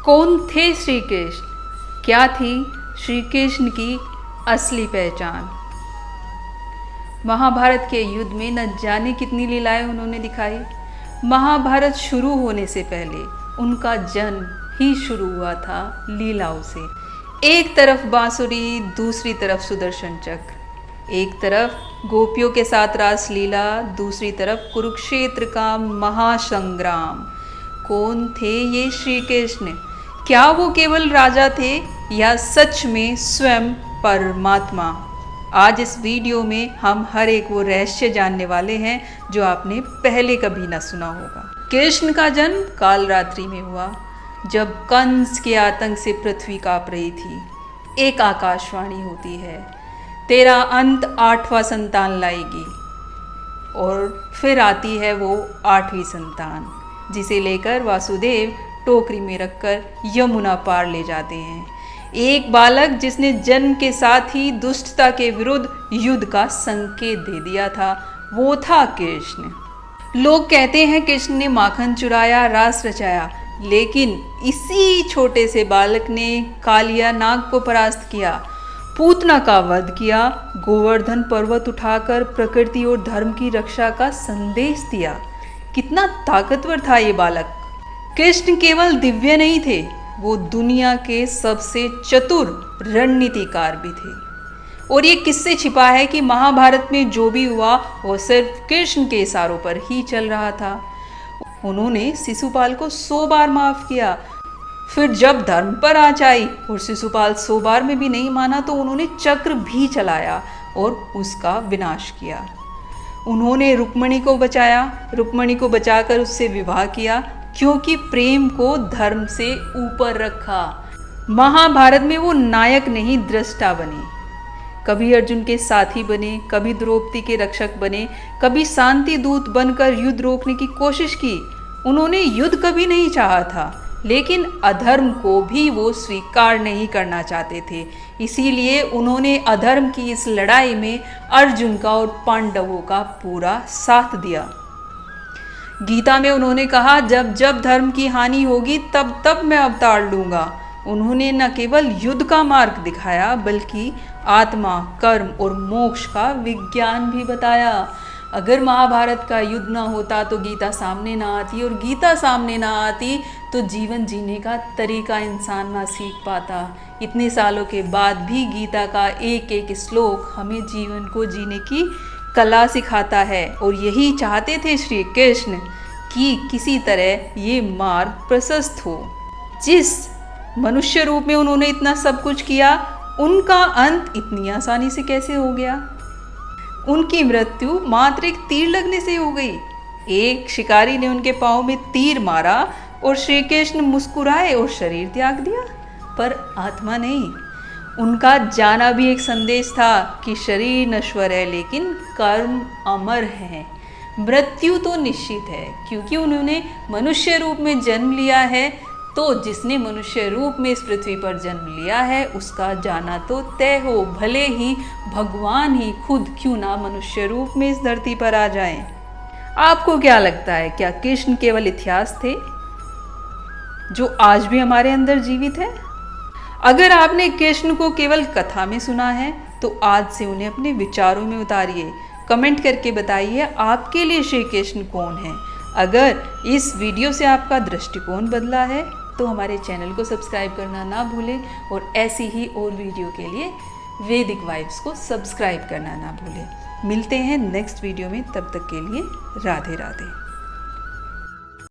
कौन थे श्री कृष्ण? क्या थी श्री कृष्ण की असली पहचान? महाभारत के युद्ध में न जाने कितनी लीलाएं उन्होंने दिखाई। महाभारत शुरू होने से पहले उनका जन्म ही शुरू हुआ था लीलाओं से। एक तरफ बांसुरी, दूसरी तरफ सुदर्शन चक्र, एक तरफ गोपियों के साथ रासलीला, दूसरी तरफ कुरुक्षेत्र का महासंग्राम। कौन थे ये श्री कृष्ण? क्या वो केवल राजा थे या सच में स्वयं परमात्मा? आज इस वीडियो में हम हर एक वो रहस्य जानने वाले हैं जो आपने पहले कभी ना सुना होगा। कृष्ण का जन्म कालरात्रि में हुआ, जब कंस के आतंक से पृथ्वी कांप रही थी। एक आकाशवाणी होती है, तेरा अंत 8वां संतान लाएगी। और फिर आती है वो 8वीं संतान, जिसे लेकर वासुदेव टोकरी में रखकर यमुना पार ले जाते हैं। एक बालक जिसने जन्म के साथ ही दुष्टता के विरुद्ध युद्ध का संकेत दे दिया था, वो था कृष्ण। लोग कहते हैं कृष्ण ने माखन चुराया, रास रचाया, लेकिन इसी छोटे से बालक ने कालिया नाग को परास्त किया, पूतना का वध किया, गोवर्धन पर्वत उठाकर प्रकृति और धर्म की रक्षा का संदेश दिया। कितना ताकतवर था ये बालक। कृष्ण केवल दिव्य नहीं थे, वो दुनिया के सबसे चतुर रणनीतिकार भी थे। और ये किससे छिपा है कि महाभारत में जो भी हुआ वो सिर्फ कृष्ण के इशारों पर ही चल रहा था। उन्होंने शिशुपाल को 100 बार माफ किया। फिर जब धर्म पर आँच आई और शिशुपाल 100 बार में भी नहीं माना तो उन्होंने चक्र भी चलाया और उसका विनाश किया। उन्होंने रुक्मणी को बचाया, रुक्मणी को बचाकर उससे विवाह किया, क्योंकि प्रेम को धर्म से ऊपर रखा। महाभारत में वो नायक नहीं, दृष्टा बने। कभी अर्जुन के साथी बने, कभी द्रौपदी के रक्षक बने, कभी शांति दूत बनकर युद्ध रोकने की कोशिश की। उन्होंने युद्ध कभी नहीं चाहा था, लेकिन अधर्म को भी वो स्वीकार नहीं करना चाहते थे। इसीलिए उन्होंने अधर्म की इस लड़ाई में अर्जुन का और पांडवों का पूरा साथ दिया। गीता में उन्होंने कहा, जब जब धर्म की हानि होगी तब तब मैं अवतार लूँगा। उन्होंने न केवल युद्ध का मार्ग दिखाया, बल्कि आत्मा, कर्म और मोक्ष का विज्ञान भी बताया। अगर महाभारत का युद्ध ना होता तो गीता सामने ना आती, और गीता सामने ना आती तो जीवन जीने का तरीका इंसान ना सीख पाता। इतने सालों के बाद भी गीता का एक एक श्लोक हमें जीवन को जीने की कला सिखाता है। और यही चाहते थे श्री कृष्ण कि किसी तरह ये मार्ग प्रशस्त हो। जिस मनुष्य रूप में उन्होंने इतना सब कुछ किया, उनका अंत इतनी आसानी से कैसे हो गया? उनकी मृत्यु मात्र एक तीर लगने से हो गई। एक शिकारी ने उनके पाँव में तीर मारा और श्री कृष्ण मुस्कुराए और शरीर त्याग दिया, पर आत्मा नहीं। उनका जाना भी एक संदेश था कि शरीर नश्वर है, लेकिन कर्म अमर है। मृत्यु तो निश्चित है, क्योंकि उन्होंने मनुष्य रूप में जन्म लिया है। तो जिसने मनुष्य रूप में इस पृथ्वी पर जन्म लिया है, उसका जाना तो तय हो, भले ही भगवान ही खुद क्यों ना मनुष्य रूप में इस धरती पर आ जाएं। आपको क्या लगता है, क्या कृष्ण केवल इतिहास थे जो आज भी हमारे अंदर जीवित है? अगर आपने कृष्ण को केवल कथा में सुना है तो आज से उन्हें अपने विचारों में उतारिए। कमेंट करके बताइए आपके लिए श्री कृष्ण कौन है। अगर इस वीडियो से आपका दृष्टिकोण बदला है तो हमारे चैनल को सब्सक्राइब करना ना भूलें, और ऐसी ही और वीडियो के लिए वैदिक वाइब्स को सब्सक्राइब करना ना भूलें। मिलते हैं नेक्स्ट वीडियो में, तब तक के लिए राधे राधे।